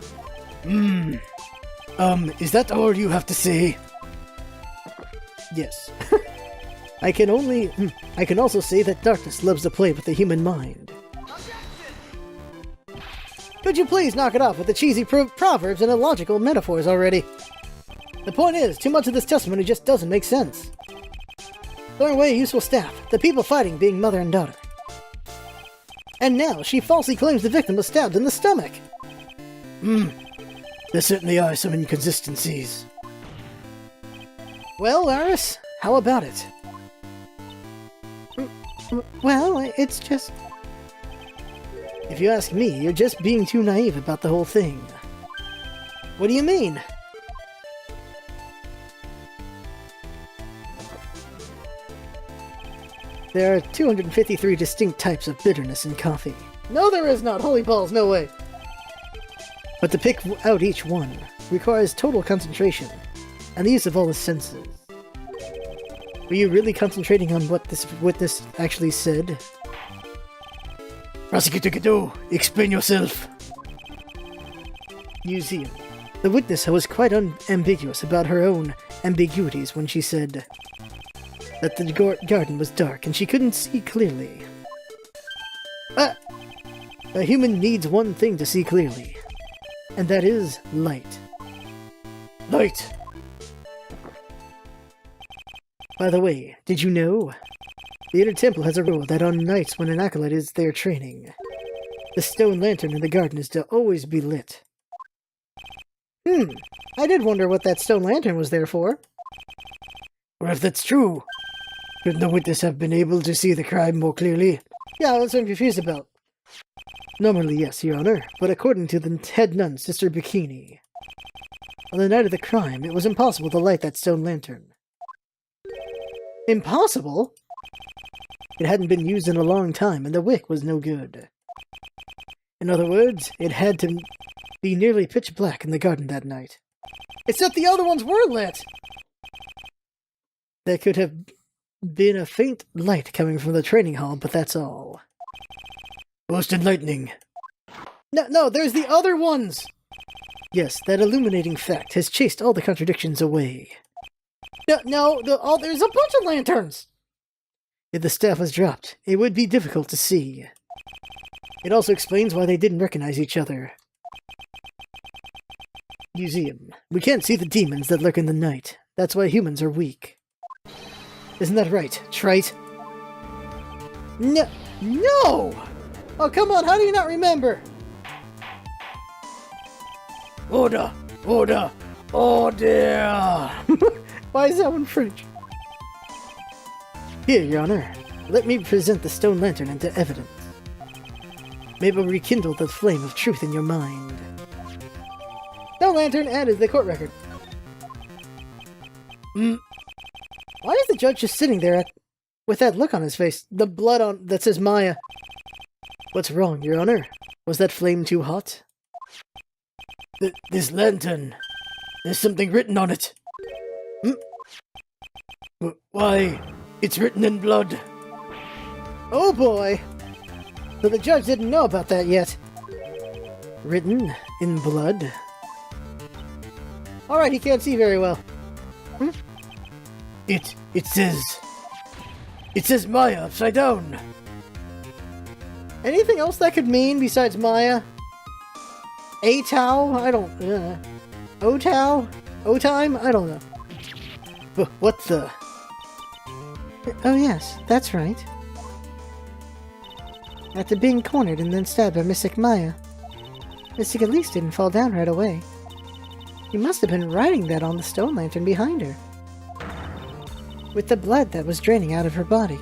Is that all you have to say? Yes. I can also say that darkness loves to play with the human mind. Would you please knock it off with the cheesy proverbs and illogical metaphors already? The point is, too much of this testimony just doesn't make sense. Throwing away a useful staff, the people fighting being mother and daughter. And now, she falsely claims the victim was stabbed in the stomach. There certainly are some inconsistencies. Well, Aris, how about it? Well, it's just... If you ask me, you're just being too naive about the whole thing. What do you mean? There are 253 distinct types of bitterness in coffee. No, there is not! Holy balls, no way! But to pick out each one requires total concentration, and the use of all the senses. Were you really concentrating on what this witness actually said? Prosecutor Godot, explain yourself. Museum. The witness was quite unambiguous about her own ambiguities when she said that the garden was dark and she couldn't see clearly. A human needs one thing to see clearly, and that is light. Light! By the way, did you know? The Inner Temple has a rule that on nights when an acolyte is there training, the stone lantern in the garden is to always be lit. I did wonder what that stone lantern was there for. Well, if that's true, couldn't the witness have been able to see the crime more clearly? Yeah, that's what I'm confused about. Normally, yes, Your Honor, but according to the head nun, Sister Bikini, on the night of the crime, it was impossible to light that stone lantern. Impossible? It hadn't been used in a long time, and the wick was no good. In other words, it had to be nearly pitch black in the garden that night. Except the other ones were lit! There could have been a faint light coming from the training hall, but that's all. Most enlightening. No, there's the other ones! Yes, that illuminating fact has chased all the contradictions away. There's a bunch of lanterns! If the staff was dropped, it would be difficult to see. It also explains why they didn't recognize each other. Museum. We can't see the demons that lurk in the night. That's why humans are weak. Isn't that right, trite? No! Oh, come on, how do you not remember? Order! Order! Order! Why is that one French? Here, Your Honor, let me present the stone lantern into evidence. May it rekindle the flame of truth in your mind. Stone lantern added to the court record. Why is the judge just sitting there with that look on his face? The blood on that says Maya. What's wrong, Your Honor? Was that flame too hot? This lantern. There's something written on it. Why? It's written in blood. Oh boy! So the judge didn't know about that yet. Written in blood? Alright, he can't see very well. It says Maya upside down. Anything else that could mean besides Maya? A-Tau? I don't... O-Tau? O-Time? I don't know. What the... Oh yes, that's right. After being cornered and then stabbed by Mystic Maya, Mystic Elise didn't fall down right away. He must have been writing that on the stone lantern behind her, with the blood that was draining out of her body.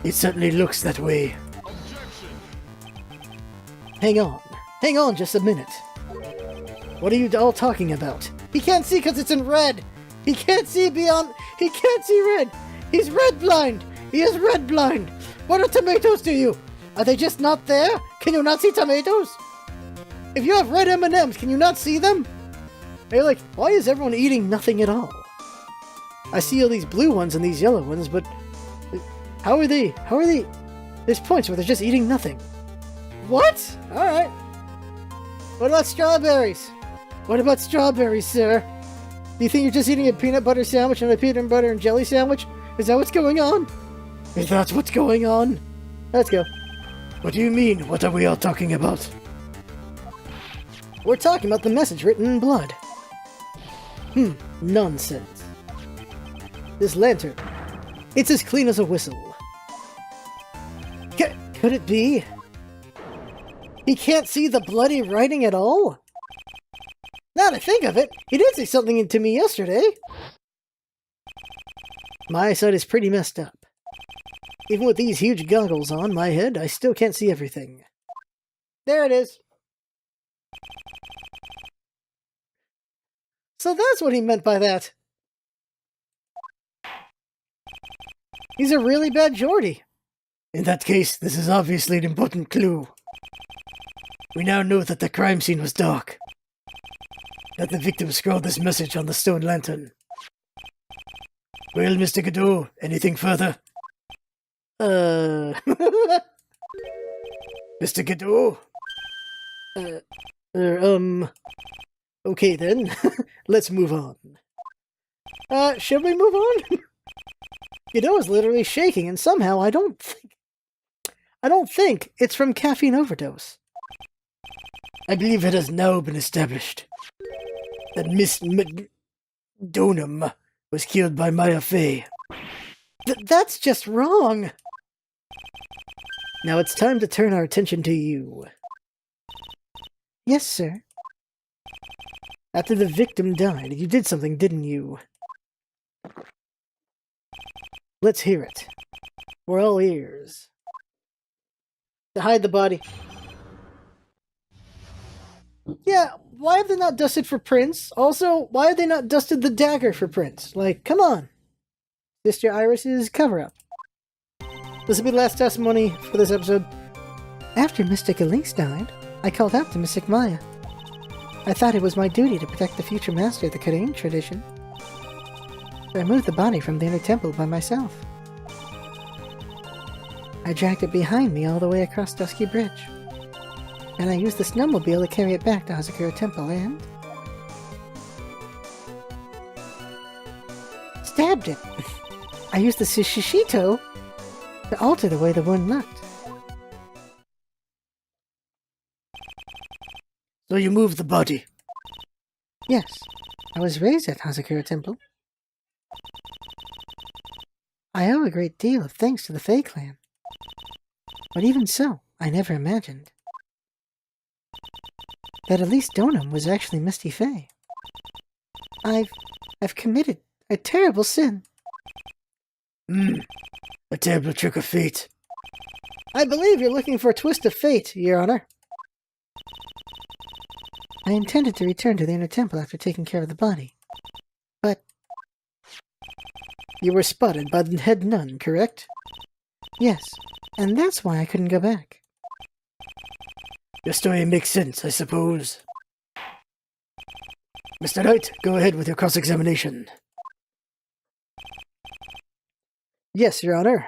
It certainly looks that way. Hang on just a minute. What are you all talking about? He can't see because it's in red! He can't see beyond... He can't see red! He's red blind! He is red blind! What are tomatoes to you? Are they just not there? Can you not see tomatoes? If you have red M&Ms, can you not see them? Are you like, why is everyone eating nothing at all? I see all these blue ones and these yellow ones, but... How are they? There's points where they're just eating nothing. What? Alright. What about strawberries? What about strawberries, sir? Do you think you're just eating a peanut butter sandwich and a peanut butter and jelly sandwich? Is that what's going on? Is that what's going on? Let's go. What do you mean? What are we all talking about? We're talking about the message written in blood. Nonsense. This lantern. It's as clean as a whistle. Could it be? He can't see the bloody writing at all? Now that I think of it, he did say something to me yesterday. My eyesight is pretty messed up. Even with these huge goggles on my head, I still can't see everything. There it is. So that's what he meant by that. He's a really bad Geordie. In that case, this is obviously an important clue. We now know that the crime scene was dark. That the victim scrawled this message on the stone lantern. Well, Mr. Godot, anything further? Mr. Godot? Okay then. Let's move on. Should we move on? Godot is literally shaking, and somehow I don't think it's from caffeine overdose. I believe it has now been established that Miss Donham was killed by Maya Fey. That's just wrong. Now it's time to turn our attention to you. Yes, sir. After the victim died, you did something, didn't you? Let's hear it. We're all ears. To hide the body. Yeah, why have they not dusted for prints? Also, why have they not dusted the dagger for prints? Like, come on. Sister Iris's cover-up. This will be the last testimony for this episode. After Mystic Elise died, I called out to Mystic Maya. I thought it was my duty to protect the future master of the Korean tradition. So I moved the body from the inner temple by myself. I dragged it behind me all the way across Dusky Bridge. And I used the snowmobile to carry it back to Hazakura Temple and... stabbed it! I used the Shishito to alter the way the wound looked. So you moved the body? Yes, I was raised at Hazakura Temple. I owe a great deal of thanks to the Fae clan. But even so, I never imagined that Elise Donham was actually Misty Fae. I've committed a terrible sin. A terrible trick of fate. I believe you're looking for a twist of fate, Your Honor. I intended to return to the inner temple after taking care of the body. But... you were spotted by the head nun, correct? yes, and that's why I couldn't go back. Your story makes sense, I suppose. Mr. Wright, go ahead with your cross-examination. Yes, Your Honor.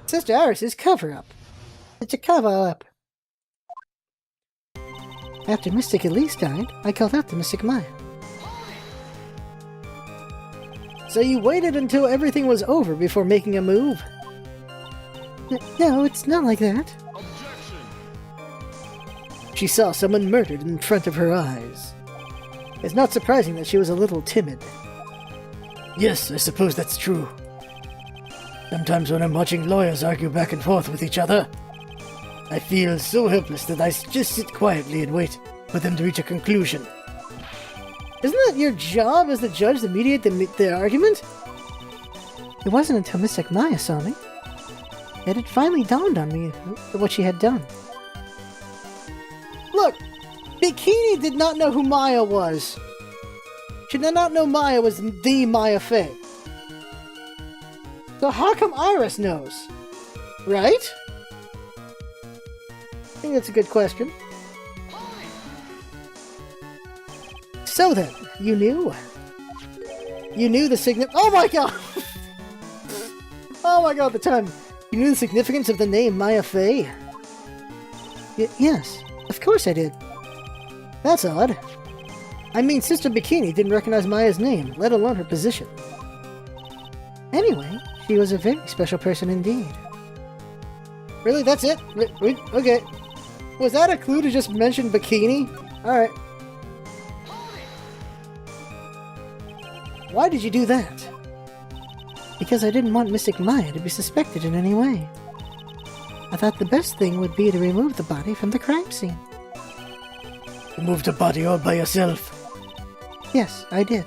Sister Iris's cover-up. It's a cover-up. After Mystic Elise died, I called out to Mystic Maya. So you waited until everything was over before making a move? No, it's not like that. She saw someone murdered in front of her eyes. It's not surprising that she was a little timid. Yes, I suppose that's true. Sometimes when I'm watching lawyers argue back and forth with each other, I feel so helpless that I just sit quietly and wait for them to reach a conclusion. Isn't that your job as the judge to mediate the argument? It wasn't until Mystic Maya saw me that it finally dawned on me what she had done. Look, Bikini did not know who Maya was. She did not know Maya was the Maya Fey. So how come Iris knows? Right? I think that's a good question. So then, you knew? You knew the oh my god! Oh my god, the time! You knew the significance of the name Maya Fey? Yes, of course I did. That's odd. I mean, Sister Bikini didn't recognize Maya's name, let alone her position. Anyway, she was a very special person indeed. Really, that's it? Okay. Was that a clue to just mention bikini? Alright. Why did you do that? Because I didn't want Mystic Maya to be suspected in any way. I thought the best thing would be to remove the body from the crime scene. You moved the body all by yourself. Yes, I did.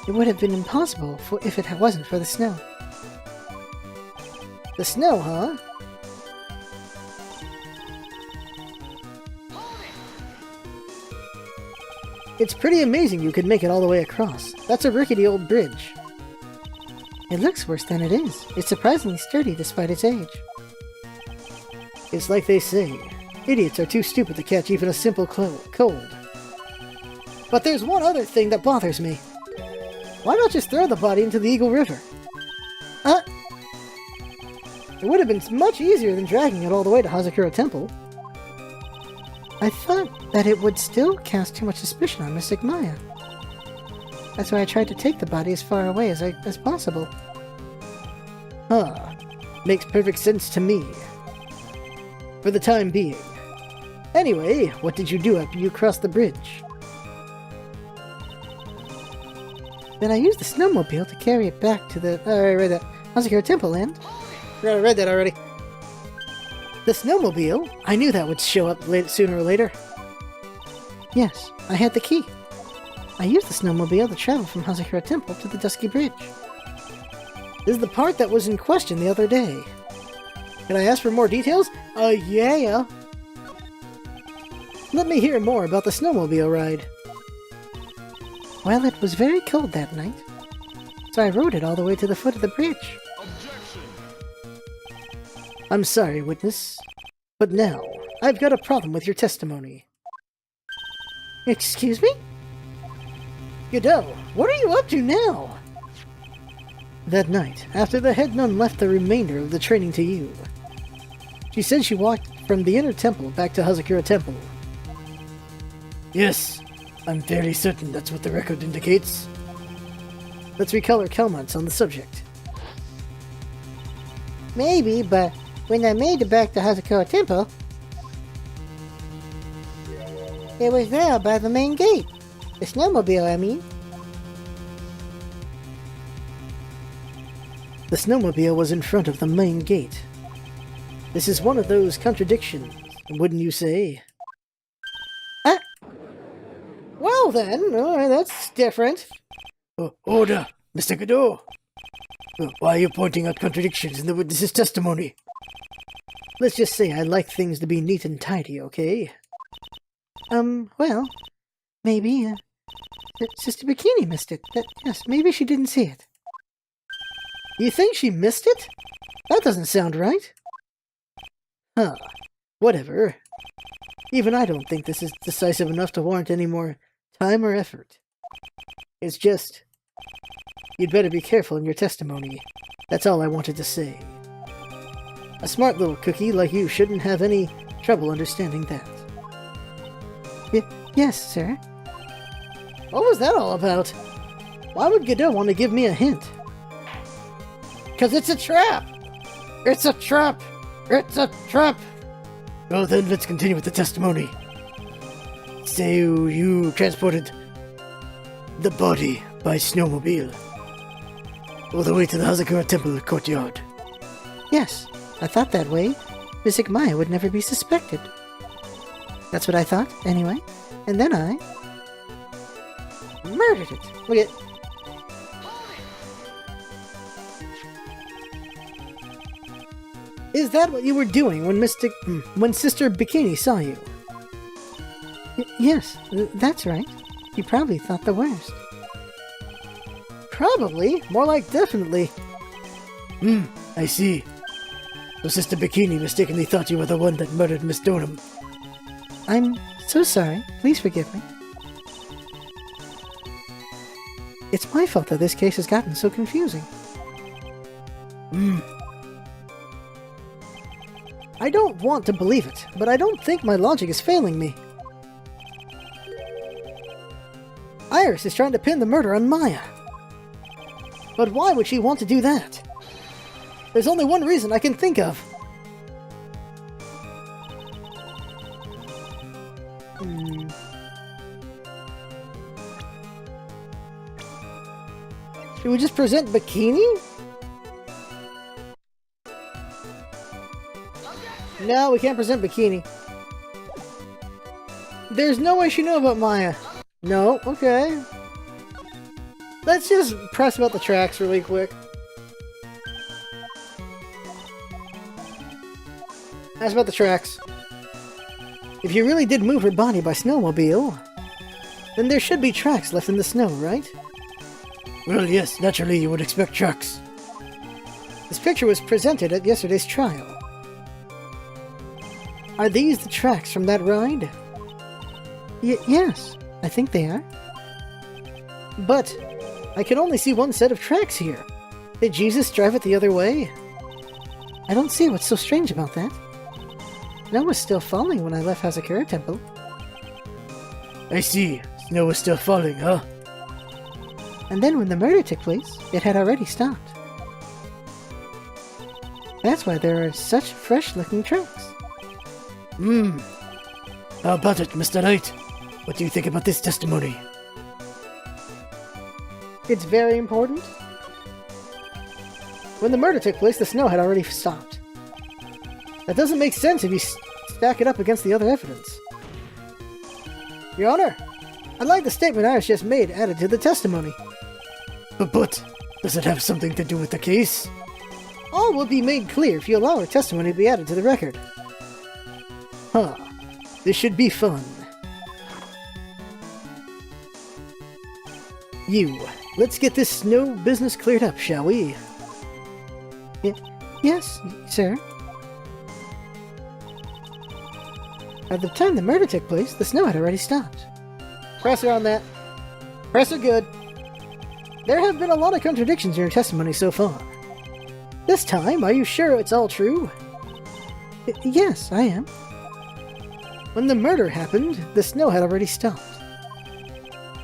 It would have been impossible if it wasn't for the snow. The snow, huh? It's pretty amazing you could make it all the way across. That's a rickety old bridge. It looks worse than it is. It's surprisingly sturdy despite its age. It's like they say, idiots are too stupid to catch even a simple cold. But there's one other thing that bothers me. Why not just throw the body into the Eagle River? It would have been much easier than dragging it all the way to Hazakura Temple. I thought that it would still cast too much suspicion on Mystic Maya. That's why I tried to take the body as far away as possible. Huh. Makes perfect sense to me. For the time being. Anyway, what did you do after you crossed the bridge? Then I used the snowmobile to carry it back to the... I read that. Hazakura Temple and... I read that already. The snowmobile? I knew that would show up sooner or later. Yes, I had the key. I used the snowmobile to travel from Hazakura Temple to the Dusky Bridge. This is the part that was in question the other day. Can I ask for more details? Yeah. Let me hear more about the snowmobile ride. Well, it was very cold that night, so I rode it all the way to the foot of the bridge. Objection! I'm sorry, witness, but now I've got a problem with your testimony. Excuse me? Godot, what are you up to now? That night, after the head nun left the remainder of the training to you, she said she walked from the inner temple back to Hazakura Temple. Yes, I'm fairly certain that's what the record indicates. Let's recall her comments on the subject. Maybe, but when I made it back to Hazakura Temple, it was there by the main gate. The snowmobile, I mean. The snowmobile was in front of the main gate. This is one of those contradictions, wouldn't you say? Well then, that's different. Order, Mr. Godot. Why are you pointing out contradictions in the witness's testimony? Let's just say I like things to be neat and tidy, okay? Well, maybe, Sister Bikini missed it. Yes, maybe she didn't see it. You think she missed it? That doesn't sound right. Huh. Whatever. Even I don't think this is decisive enough to warrant any more time or effort. It's just... you'd better be careful in your testimony. That's all I wanted to say. A smart little cookie like you shouldn't have any trouble understanding that. Yes, sir. What was that all about? Why would Godot want to give me a hint? 'Cause it's a trap! It's a trap! It's a trap! Well then, let's continue with the testimony. Say you transported the body by snowmobile all the way to the Hazakura Temple courtyard. Yes, I thought that way. Mystic Maya would never be suspected. That's what I thought, anyway. And then I... murdered it. Look at... Is that what you were doing when Sister Bikini saw you? Yes, that's right. She probably thought the worst. Probably? More like definitely. I see. So Sister Bikini mistakenly thought you were the one that murdered Miss Donham. I'm so sorry. Please forgive me. It's my fault that this case has gotten so confusing. I don't want to believe it, but I don't think my logic is failing me. Iris is trying to pin the murder on Maya. But why would she want to do that? There's only one reason I can think of. Should we just present bikini? No, we can't present bikini. There's no way she knew about Maya. No, okay. Let's just press about the tracks really quick. Ask about the tracks. If you really did move her body by snowmobile, then there should be tracks left in the snow, right? Well, yes, naturally you would expect tracks. This picture was presented at yesterday's trial. Are these the tracks from that ride? Yes, I think they are. But I can only see one set of tracks here. Did Jesus drive it the other way? I don't see what's so strange about that. Snow was still falling when I left Hazakura Temple. I see. Snow was still falling, huh? And then when the murder took place, it had already stopped. That's why there are such fresh-looking tracks. How about it, Mr. Wright? What do you think about this testimony? It's very important. When the murder took place, the snow had already stopped. That doesn't make sense if you stack it up against the other evidence. Your Honor, I'd like the statement Iris just made added to the testimony. But, does it have something to do with the case? All will be made clear if you allow her testimony to be added to the record. Huh. This should be fun. Let's get this snow business cleared up, shall we? Yes, sir. At the time the murder took place, the snow had already stopped. Press her on that. Press her good. There have been a lot of contradictions in your testimony so far. This time, are you sure it's all true? Yes, I am. When the murder happened, the snow had already stopped.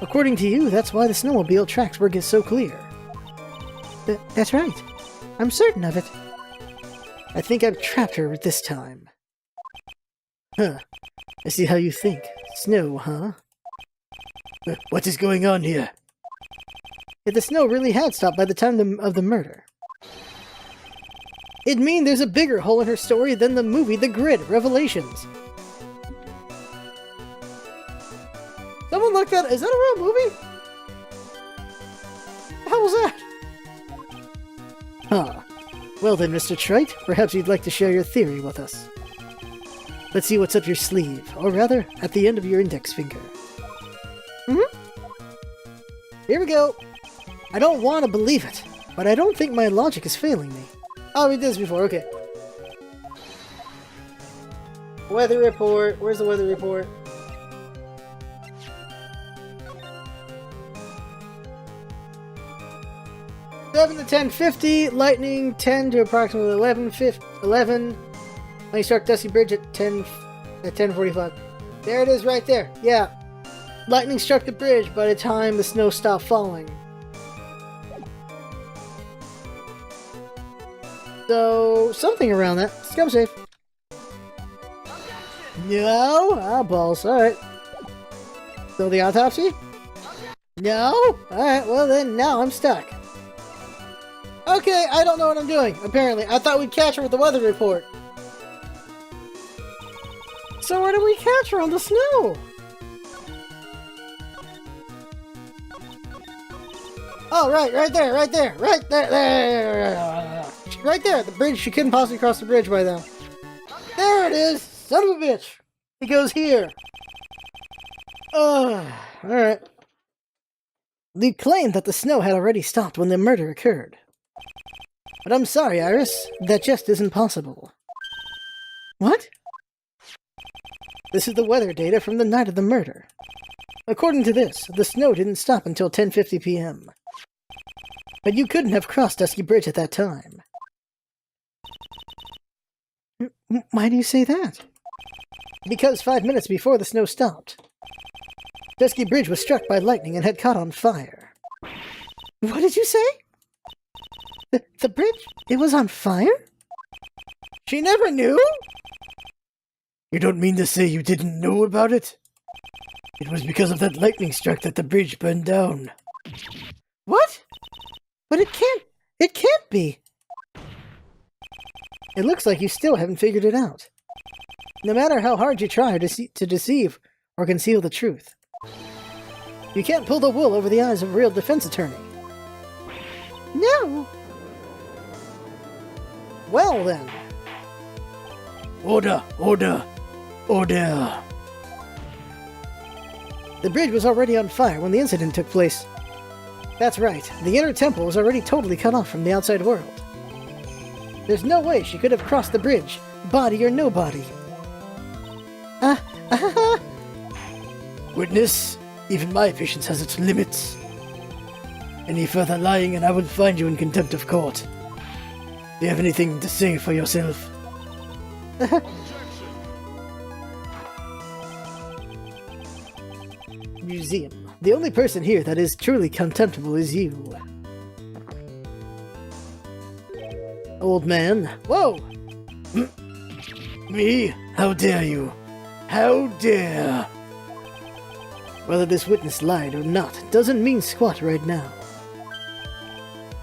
According to you, that's why the snowmobile tracks were so clear. That's right. I'm certain of it. I think I've trapped her this time. Huh. I see how you think. Snow, huh? What is going on here? If the snow really had stopped by the time of the murder, it'd mean there's a bigger hole in her story than the movie The Grid, Revelations. Someone looked at it. Is that a real movie? The hell was that? Huh. Well then, Mr. Trite, perhaps you'd like to share your theory with us. Let's see what's up your sleeve, or rather, at the end of your index finger. Here we go. I don't want to believe it, but I don't think my logic is failing me. Oh, we did this before, okay. Weather report. Where's the weather report? Seven to 10:50, lightning 10 to approximately 11. Lightning struck Dusty Bridge at 10:45. There it is, right there. Yeah, lightning struck the bridge by the time the snow stopped falling. So something around that. Scum safe. No, balls. All right. So the autopsy? No. All right. Well then, now I'm stuck. Okay, I don't know what I'm doing, apparently. I thought we'd catch her with the weather report. So where did we catch her on the snow? Oh, right there. Right there, the bridge. She couldn't possibly cross the bridge by now. There it is! Son of a bitch! It goes here. Alright. They claimed that the snow had already stopped when the murder occurred. But I'm sorry, Iris. That just isn't possible. What? This is the weather data from the night of the murder. According to this, the snow didn't stop until 10:50 p.m. But you couldn't have crossed Dusky Bridge at that time. Why do you say that? Because 5 minutes before the snow stopped, Dusky Bridge was struck by lightning and had caught on fire. What did you say? The bridge? It was on fire? She never knew? You don't mean to say you didn't know about it? It was because of that lightning strike that the bridge burned down. What? But it can't be. It looks like you still haven't figured it out. No matter how hard you try to deceive or conceal the truth, you can't pull the wool over the eyes of a real defense attorney. No! Well then. Order! Order! Order! The bridge was already on fire when the incident took place. That's right, the inner temple was already totally cut off from the outside world. There's no way she could have crossed the bridge, body or no body. Witness, even my patience has its limits. Any further lying and I will find you in contempt of court. Do you have anything to say for yourself? Museum. The only person here that is truly contemptible is you. Old man. Whoa! Me? How dare you? How dare? Whether this witness lied or not doesn't mean squat right now.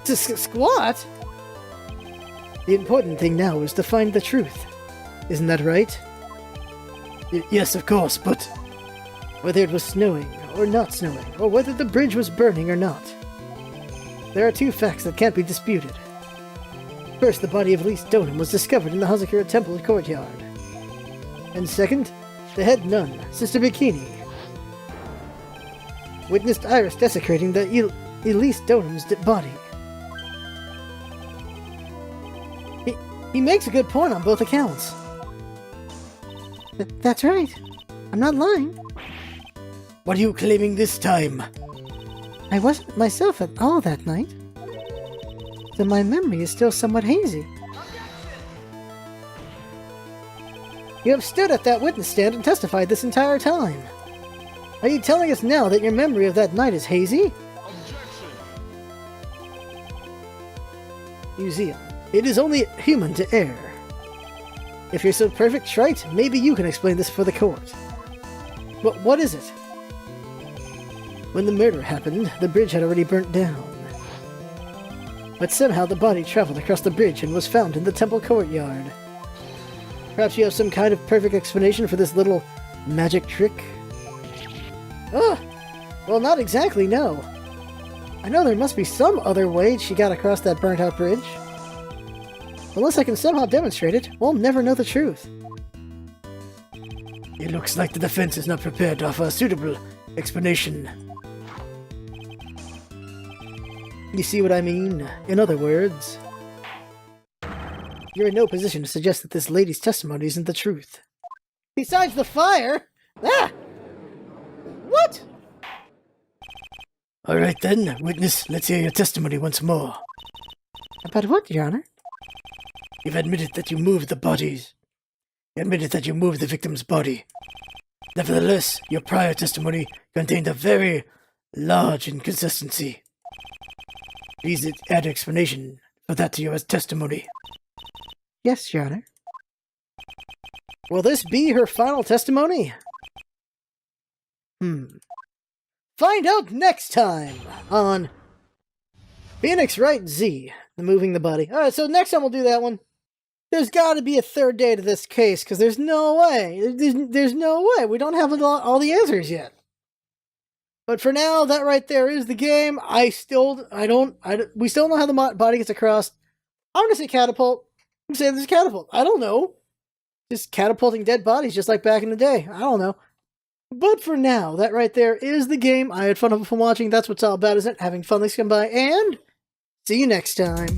Squat? The important thing now is to find the truth. Isn't that right? Yes, of course, but... Whether it was snowing or not snowing, or whether the bridge was burning or not. There are two facts that can't be disputed. First, the body of Elise Donham was discovered in the Hazakura Temple courtyard. And second, the head nun, Sister Bikini, witnessed Iris desecrating the Elise Donham's body. He makes a good point on both accounts. That's right. I'm not lying. What are you claiming this time? I wasn't myself at all that night. So my memory is still somewhat hazy. You have stood at that witness stand and testified this entire time. Are you telling us now that your memory of that night is hazy? Museum. It is only human to err. If you're so perfect, Wright, maybe you can explain this for the court. But what is it? When the murder happened, the bridge had already burnt down. But somehow the body traveled across the bridge and was found in the temple courtyard. Perhaps you have some kind of perfect explanation for this little magic trick? Well, not exactly, no. I know there must be some other way she got across that burnt-out bridge. Unless I can somehow demonstrate it, we'll never know the truth. It looks like the defense is not prepared to offer a suitable explanation. You see what I mean? In other words, you're in no position to suggest that this lady's testimony isn't the truth. Besides the fire? Ah! What? Alright then, witness, let's hear your testimony once more. About what, Your Honor? You've admitted that you moved the bodies. You admitted that you moved the victim's body. Nevertheless, your prior testimony contained a very large inconsistency. Please add explanation for that to your testimony. Yes, Your Honor. Will this be her final testimony? Find out next time on Phoenix Wright Z, the moving the body. Alright, so next time we'll do that one. There's got to be a third day to this case, because there's no way. There's no way. We don't have all the answers yet. But for now, that right there is the game. We still don't know how the body gets across. I'm going to say catapult. I'm saying this is catapult. I don't know. Just catapulting dead bodies just like back in the day. I don't know. But for now, that right there is the game. I had fun watching. That's what's all about, isn't it? Having fun, let's come by, and see you next time.